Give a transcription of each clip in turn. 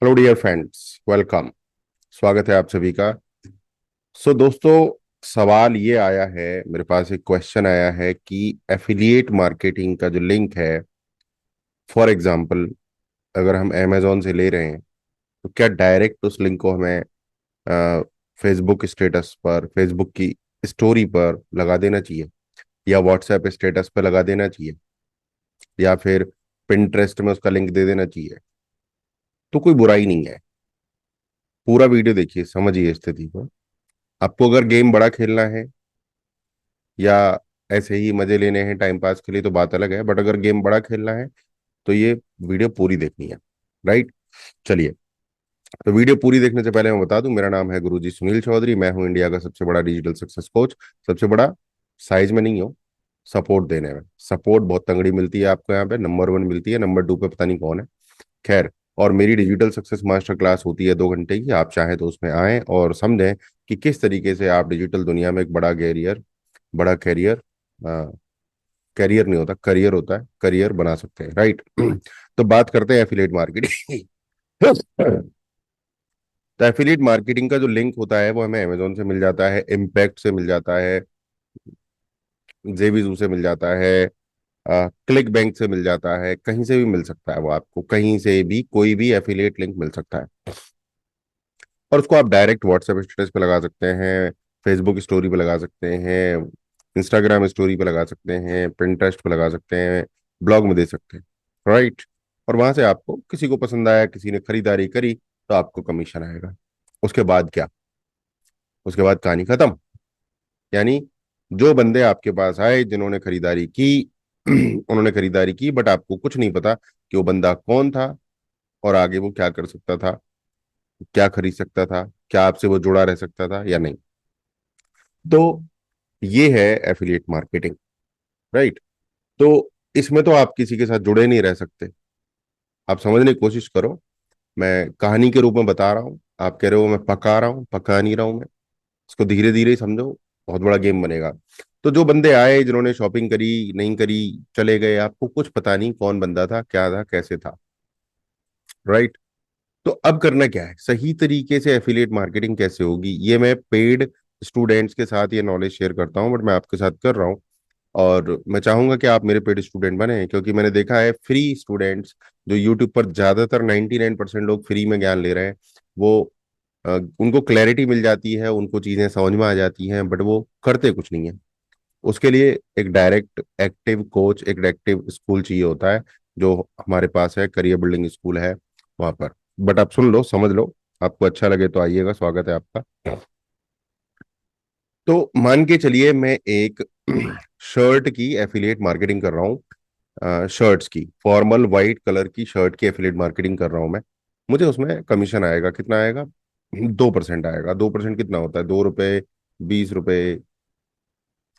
Hello dear friends, welcome. स्वागत है आप सभी का। दोस्तों, सवाल ये आया है, मेरे पास एक क्वेश्चन आया है कि एफिलिएट मार्केटिंग का जो लिंक है, फॉर एग्जांपल अगर हम अमेजोन से ले रहे हैं तो क्या डायरेक्ट उस लिंक को हमें फेसबुक स्टेटस पर, फेसबुक की स्टोरी पर लगा देना चाहिए, या व्हाट्सएप स्टेटस पर लगा देना चाहिए, या फिर पिंटरेस्ट में उसका लिंक दे देना चाहिए? तो कोई बुराई नहीं है। पूरा वीडियो देखिए, समझिए स्थिति को। आपको अगर गेम बड़ा खेलना है या ऐसे ही मजे लेने हैं टाइम पास के लिए तो बात अलग है, बट अगर गेम बड़ा खेलना है तो ये वीडियो पूरी देखनी है। राइट। चलिए, तो वीडियो पूरी देखने से पहले मैं बता दूं, मेरा नाम है गुरुजी सुनील चौधरी। मैं हूं इंडिया का सबसे बड़ा डिजिटल सक्सेस कोच। सबसे बड़ा साइज में नहीं हो, सपोर्ट देने में। सपोर्ट बहुत तंगड़ी मिलती है आपको, यहाँ पे नंबर 1 मिलती है, नंबर 2 पे पता नहीं कौन है। खैर, और मेरी डिजिटल सक्सेस मास्टर क्लास होती है 2 घंटे की। आप चाहें तो उसमें आएं और समझें कि किस तरीके से आप डिजिटल दुनिया में एक बड़ा कैरियर, कैरियर नहीं होता, करियर होता है, करियर बना सकते हैं। राइट। तो बात करते हैं एफिलिएट मार्केटिंग। तो एफिलिएट मार्केटिंग का जो लिंक होता है वो हमें अमेजोन से मिल जाता है, इम्पैक्ट से मिल जाता है, जेवीजू से मिल जाता है, क्लिक बैंक से मिल जाता है, कहीं से भी मिल सकता है। वो आपको कहीं से भी कोई भी एफिलिएट लिंक मिल सकता है, और उसको आप डायरेक्ट व्हाट्सएप स्टेटस पे लगा सकते हैं, फेसबुक स्टोरी पे लगा सकते हैं, इंस्टाग्राम स्टोरी पे लगा सकते हैं, पिंटरेस्ट पे लगा सकते हैं, ब्लॉग में दे सकते हैं। राइट। और वहां से आपको किसी को पसंद आया, किसी ने खरीदारी करी, तो आपको कमीशन आएगा। उसके बाद क्या? उसके बाद कहानी खत्म। यानी जो बंदे आपके पास आए, जिन्होंने खरीदारी की, उन्होंने खरीदारी की, बट आपको कुछ नहीं पता कि वो बंदा कौन था और आगे वो क्या कर सकता था, क्या खरीद सकता था, क्या आपसे वो जुड़ा रह सकता था या नहीं। तो ये है एफिलिएट मार्केटिंग। राइट। तो इसमें तो आप किसी के साथ जुड़े नहीं रह सकते। आप समझने की कोशिश करो। मैं कहानी के रूप में बता रहा हूँ, आप कह रहे हो मैं पका रहा हूँ, पका नहीं रहा हूँ मैं। इसको धीरे धीरे ही समझो, बहुत बड़ा गेम बनेगा। तो जो बंदे आए, जिन्होंने शॉपिंग करी, नहीं करी, चले गए, आपको कुछ पता नहीं कौन बंदा था, क्या था, कैसे था। राइट। तो अब करना क्या है, सही तरीके से एफिलिएट मार्केटिंग कैसे होगी, ये मैं पेड स्टूडेंट्स के साथ ये नॉलेज शेयर करता हूँ, बट मैं आपके साथ कर रहा हूँ। और मैं चाहूंगा कि आप मेरे पेड स्टूडेंट बने, क्योंकि मैंने देखा है फ्री स्टूडेंट्स जो यूट्यूब पर ज्यादातर 99% लोग फ्री में ज्ञान ले रहे हैं, वो उनको क्लैरिटी मिल जाती है, उनको चीजें समझ में आ जाती हैं, बट वो करते कुछ नहीं है। उसके लिए एक डायरेक्ट एक्टिव कोच, एक एक्टिव स्कूल चाहिए होता है, जो हमारे पास है, करियर बिल्डिंग स्कूल है वहां पर। बट आप सुन लो, समझ लो, आपको अच्छा लगे तो आइएगा, स्वागत है आपका। तो मान के चलिए मैं एक शर्ट की एफिलिएट मार्केटिंग कर रहा हूँ, शर्ट्स की, फॉर्मल वाइट कलर की शर्ट की एफिलिएट मार्केटिंग कर रहा हूँ मैं। मुझे उसमें कमीशन आएगा, कितना आएगा? 2% आएगा। 2% कितना होता है? 2 रुपये, 20 रुपए।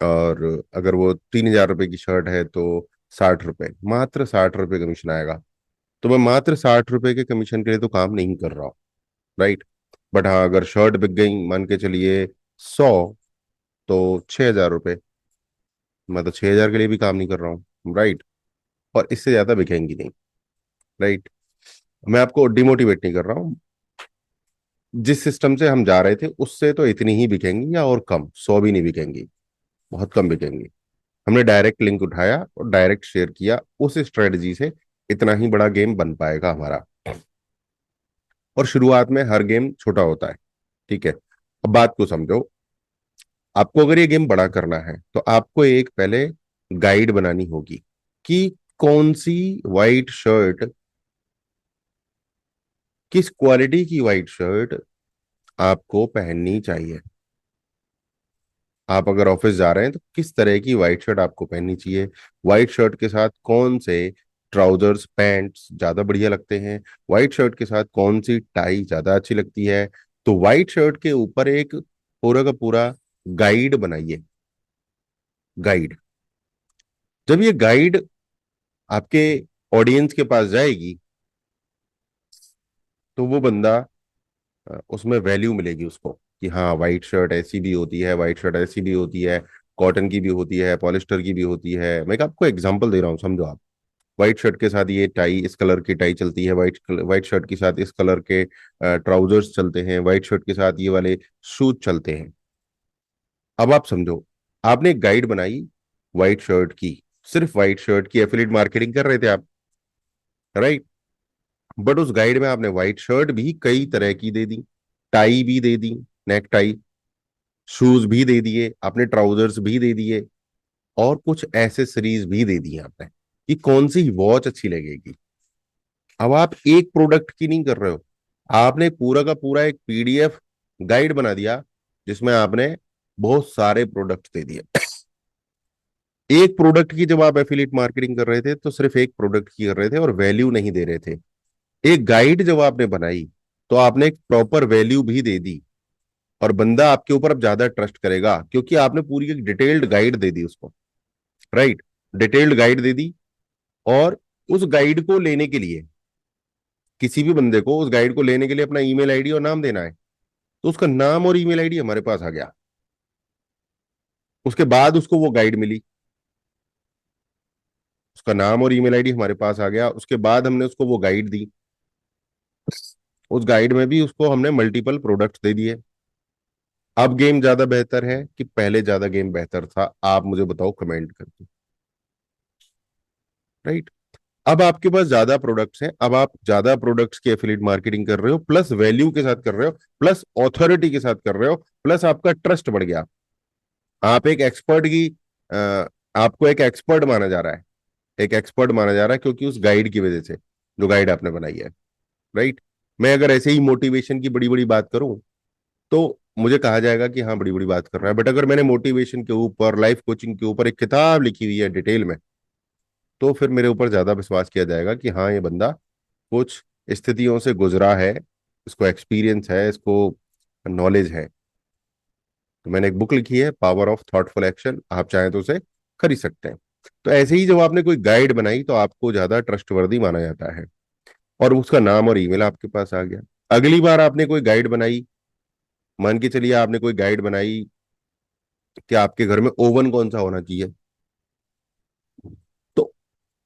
और अगर वो 3,000 रुपए की शर्ट है तो 60 रुपए, मात्र 60 रुपए कमीशन आएगा। तो मैं मात्र 60 रुपए के कमीशन के लिए तो काम नहीं कर रहा हूँ। राइट। बट हाँ, अगर शर्ट बिक गई, मान के चलिए 100, तो 6,000 रुपये। मैं तो 6,000 के लिए भी काम नहीं कर रहा हूँ। राइट। और इससे ज्यादा बिकेंगी नहीं। राइट। मैं आपको डिमोटिवेट नहीं कर रहा हूँ। जिस सिस्टम से हम जा रहे थे उससे तो इतनी ही बिकेंगी, या और कम, 100 भी नहीं बिकेंगी, बहुत कम बिकेंगी। हमने डायरेक्ट लिंक उठाया और डायरेक्ट शेयर किया, उस स्ट्रेटजी से इतना ही बड़ा गेम बन पाएगा हमारा। और शुरुआत में हर गेम छोटा होता है। ठीक है। अब बात को समझो। आपको अगर ये गेम बड़ा करना है तो आपको एक पहले गाइड बनानी होगी कि कौन सी वाइट शर्ट, किस क्वालिटी की वाइट शर्ट आपको पहननी चाहिए। आप अगर ऑफिस जा रहे हैं तो किस तरह की व्हाइट शर्ट आपको पहननी चाहिए, व्हाइट शर्ट के साथ कौन से ट्राउजर्स, पैंट्स ज्यादा बढ़िया लगते हैं, व्हाइट शर्ट के साथ कौन सी टाई ज्यादा अच्छी लगती है। तो व्हाइट शर्ट के ऊपर एक पूरा का पूरा गाइड बनाइए। गाइड, जब ये गाइड आपके ऑडियंस के पास जाएगी तो वो बंदा, उसमें वैल्यू मिलेगी उसको कि हाँ, व्हाइट शर्ट ऐसी भी होती है, व्हाइट शर्ट ऐसी भी होती है, कॉटन की भी होती है, पॉलिस्टर की भी होती है। मैं आपको एग्जांपल दे रहा हूँ, समझो आप। व्हाइट शर्ट के साथ ये टाई, इस कलर की टाई चलती है, व्हाइट शर्ट के साथ इस कलर के ट्राउजर्स चलते हैं, व्हाइट शर्ट के साथ ये वाले शूज चलते हैं। अब आप समझो, आपने एक गाइड बनाई व्हाइट शर्ट की, सिर्फ व्हाइट शर्ट की एफिलिएट मार्केटिंग कर रहे थे आप, राइट? बट उस गाइड में आपने व्हाइट शर्ट भी कई तरह की दे दी, टाई भी दे दी, नेक टाई, शूज भी दे दिए आपने, ट्राउजर्स भी दे दिए, और कुछ एसेसरीज भी दे दी आपने कि कौन सी वॉच अच्छी लगेगी। अब आप एक प्रोडक्ट की नहीं कर रहे हो, आपने पूरा का पूरा एक पीडीएफ गाइड बना दिया जिसमें आपने बहुत सारे प्रोडक्ट दे दिए। एक प्रोडक्ट की जब आप एफिलिएट मार्केटिंग कर रहे थे तो सिर्फ एक प्रोडक्ट की कर रहे थे और वैल्यू नहीं दे रहे थे। एक गाइड जब आपने बनाई तो आपने एक प्रॉपर वैल्यू भी दे दी, और बंदा आपके ऊपर अब ज्यादा ट्रस्ट करेगा क्योंकि आपने पूरी एक डिटेल्ड गाइड दे दी उसको, राइट? डिटेल्ड गाइड दे दी, और उस गाइड को लेने के लिए, किसी भी बंदे को उस गाइड को लेने के लिए अपना ईमेल आईडी और नाम देना है, तो उसका नाम और ईमेल आईडी हमारे पास आ गया। उसके बाद उसको वो गाइड मिली, उसका नाम और ईमेल आईडी हमारे पास आ गया, उसके बाद हमने उसको वो गाइड दी। उस गाइड में भी उसको हमने मल्टीपल प्रोडक्ट्स दे दिए। अब गेम ज्यादा बेहतर है कि पहले ज्यादा गेम बेहतर था? आप मुझे बताओ कमेंट करके, राइट? अब आपके पास ज्यादा प्रोडक्ट्स हैं, अब आप ज्यादा प्रोडक्ट्स की एफिलिएट मार्केटिंग कर रहे हो, प्लस वैल्यू के साथ कर रहे हो, प्लस ऑथोरिटी के साथ कर रहे हो, प्लस आपका ट्रस्ट बढ़ गया। आप एक एक्सपर्ट की अ, आपको एक एक्सपर्ट माना जा रहा है, एक एक्सपर्ट माना जा रहा है क्योंकि उस गाइड की वजह से, जो गाइड आपने बनाई है, राइट? मैं अगर ऐसे ही मोटिवेशन की बड़ी बड़ी बात करूं तो मुझे कहा जाएगा कि हाँ बड़ी बड़ी बात कर रहा है, बट अगर मैंने मोटिवेशन के ऊपर, लाइफ कोचिंग के ऊपर एक किताब लिखी हुई है डिटेल में, तो फिर मेरे ऊपर ज्यादा विश्वास किया जाएगा कि हाँ ये बंदा कुछ स्थितियों से गुजरा है, इसको एक्सपीरियंस है, इसको नॉलेज है। तो मैंने एक बुक लिखी है, पावर ऑफ थॉटफुल एक्शन, आप चाहें तो उसे खरीद सकते हैं। तो ऐसे ही जब आपने कोई गाइड बनाई तो आपको ज्यादा ट्रस्टवर्दी माना जाता है, और उसका नाम और ईमेल आपके पास आ गया। अगली बार आपने कोई गाइड बनाई, मान के चलिए आपने कोई गाइड बनाई कि आपके घर में ओवन कौन सा होना चाहिए, तो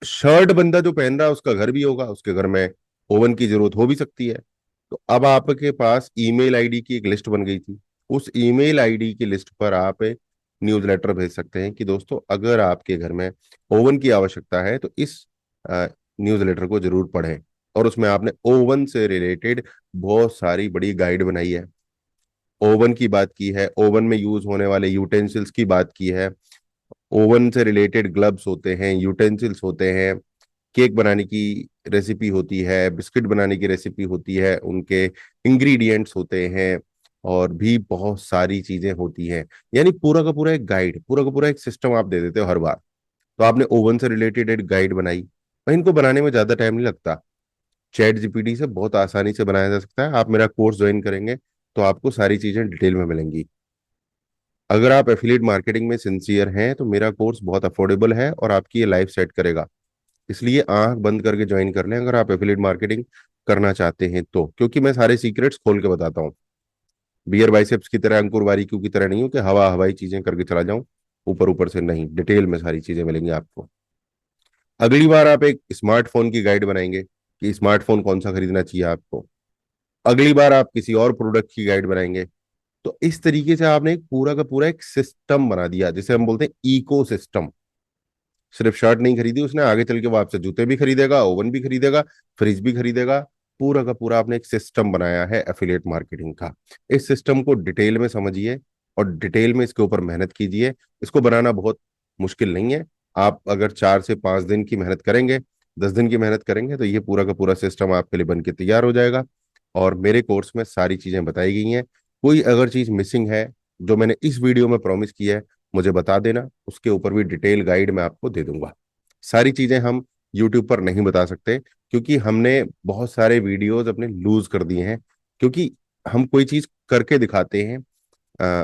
शर्ट बंदा जो पहन रहा है उसका घर भी होगा, उसके घर में ओवन की जरूरत हो भी सकती है। तो अब आपके पास ईमेल आईडी की एक लिस्ट बन गई थी, उस ईमेल आईडी की लिस्ट पर आप न्यूज़लेटर भेज सकते हैं कि दोस्तों अगर आपके घर में ओवन की आवश्यकता है तो इस न्यूज़लेटर को जरूर पढ़ें। और उसमें आपने ओवन से रिलेटेड बहुत सारी बड़ी गाइड बनाई है, ओवन की बात की है, ओवन में यूज होने वाले यूटेंसिल्स की बात की है, ओवन से रिलेटेड ग्लव्स होते हैं, यूटेंसिल्स होते हैं, केक बनाने की रेसिपी होती है, बिस्किट बनाने की रेसिपी होती है, उनके इंग्रेडिएंट्स होते हैं, और भी बहुत सारी चीजें होती हैं। यानी पूरा का पूरा एक गाइड, पूरा का पूरा एक सिस्टम आप दे देते हो हर बार। तो आपने ओवन से रिलेटेड एक गाइड बनाई, भाई इनको बनाने में ज्यादा टाइम नहीं लगता, चैट जीपीटी से बहुत आसानी से बनाया जा सकता है। आप मेरा कोर्स ज्वाइन करेंगे तो आपको सारी चीजें डिटेल में मिलेंगी। अगर आप एफिलिएट मार्केटिंग में सिंसियर हैं तो मेरा कोर्स बहुत अफोर्डेबल है और आपकी ये लाइफ सेट करेगा। इसलिए आंख बंद करके ज्वाइन कर लें अगर आप एफिलिएट मार्केटिंग करना चाहते हैं तो, क्योंकि मैं सारे सीक्रेट्स खोल के बताता हूँ। बियर बाइसेप्स की तरह, अंकुर बारीकियों की तरह नहीं हूँ कि हवा हवाई चीजें करके चला जाऊं, ऊपर ऊपर से नहीं, डिटेल में सारी चीजें मिलेंगी आपको। अगली बार आप एक स्मार्टफोन की गाइड बनाएंगे कि स्मार्टफोन कौन सा खरीदना चाहिए आपको, अगली बार आप किसी और प्रोडक्ट की गाइड बनाएंगे। तो इस तरीके से आपने एक पूरा का पूरा एक सिस्टम बना दिया जिसे हम बोलते हैं इको सिस्टम। सिर्फ शर्ट नहीं खरीदी उसने, आगे चल के वो आपसे जूते भी खरीदेगा, ओवन भी खरीदेगा, फ्रिज भी खरीदेगा। पूरा का पूरा आपने एक सिस्टम बनाया है एफिलिएट मार्केटिंग का। इस सिस्टम को डिटेल में समझिए और डिटेल में इसके ऊपर मेहनत कीजिए। इसको बनाना बहुत मुश्किल नहीं है। आप अगर 4 से 5 दिन की मेहनत करेंगे, 10 दिन की मेहनत करेंगे, तो ये पूरा का पूरा सिस्टम आपके लिए बन के तैयार हो जाएगा। और मेरे कोर्स में सारी चीजें बताई गई हैं। कोई अगर चीज मिसिंग है जो मैंने इस वीडियो में प्रॉमिस की है, मुझे बता देना, उसके ऊपर भी डिटेल गाइड मैं आपको दे दूंगा। सारी चीजें हम यूट्यूब पर नहीं बता सकते क्योंकि हमने बहुत सारे वीडियोस अपने लूज कर दिए हैं। क्योंकि हम कोई चीज करके दिखाते हैं,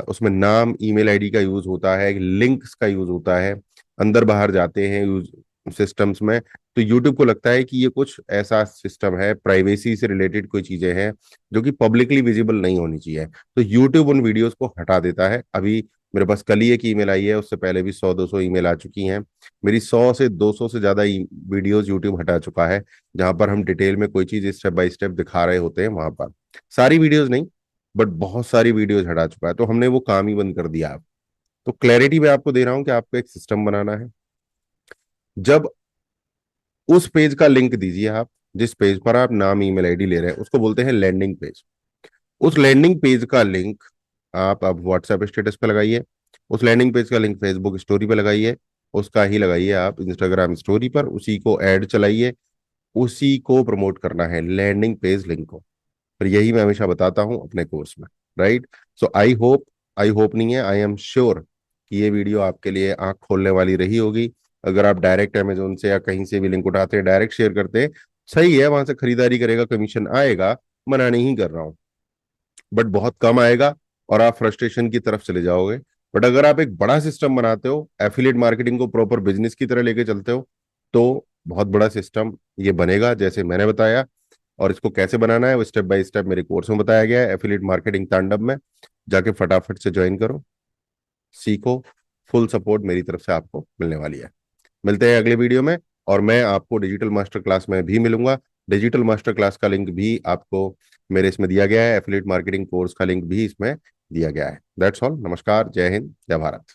उसमें नाम ईमेल आईडी का यूज होता है, लिंक्स का यूज होता है, अंदर बाहर जाते हैं यूज सिस्टम्स में। तो यूट्यूब को लगता है कि ये कुछ ऐसा सिस्टम है, प्राइवेसी से रिलेटेड कोई चीजें हैं जो कि पब्लिकली विजिबल नहीं होनी चाहिए, तो यूट्यूब उन वीडियोस को हटा देता है। अभी मेरे पास कल ही एक ईमेल आई है, उससे पहले भी 100-200 ईमेल आ चुकी हैं। मेरी 100 से 200 से ज्यादा वीडियोस यूट्यूब हटा चुका है, जहां पर हम डिटेल में कोई चीज स्टेप बाय स्टेप दिखा रहे होते हैं। वहां पर सारी वीडियोस नहीं, बट बहुत सारी वीडियोस हटा चुका है, तो हमने वो काम ही बंद कर दिया अब। तो क्लैरिटी मैं आपको दे रहा हूं कि आपको एक सिस्टम बनाना है। जब उस पेज का लिंक दीजिए आप, जिस पेज पर आप नाम ईमेल आईडी ले रहे हैं, उसको बोलते हैं लैंडिंग पेज। उस लैंडिंग पेज का लिंक आप अब व्हाट्सएप स्टेटस पे लगाइए। उस लैंडिंग पेज का लिंक फेसबुक स्टोरी पे लगाइए। उसका ही लगाइए आप इंस्टाग्राम स्टोरी पर, उसी को ऐड चलाइए। उसी को प्रमोट करना है, लैंडिंग पेज लिंक को। और यही मैं हमेशा बताता हूं अपने कोर्स में। राइट। सो आई होप नहीं है, आई एम श्योर कि ये वीडियो आपके लिए आंख खोलने वाली रही होगी। अगर आप डायरेक्ट अमेजोन से या कहीं से भी लिंक उठाते हैं, डायरेक्ट शेयर करते हैं, सही है, वहां से खरीदारी करेगा, कमीशन आएगा, मना नहीं कर रहा हूं, बट बहुत कम आएगा और आप फ्रस्ट्रेशन की तरफ चले जाओगे। बट अगर आप एक बड़ा सिस्टम बनाते हो, एफिलिएट मार्केटिंग को प्रॉपर बिजनेस की तरह लेके चलते हो, तो बहुत बड़ा सिस्टम ये बनेगा जैसे मैंने बताया। और इसको कैसे बनाना है वो स्टेप बाय स्टेप मेरे कोर्स में बताया गया है, एफिलिएट मार्केटिंग तांडव में। जाके फटाफट से ज्वाइन करो, सीखो। फुल सपोर्ट मेरी तरफ से आपको मिलने वाली है। मिलते हैं अगले वीडियो में। और मैं आपको डिजिटल मास्टर क्लास में भी मिलूंगा। डिजिटल मास्टर क्लास का लिंक भी आपको मेरे इसमें दिया गया है, एफिलिएट मार्केटिंग कोर्स का लिंक भी इसमें दिया गया है। That's all. नमस्कार, जय हिंद, जय भारत।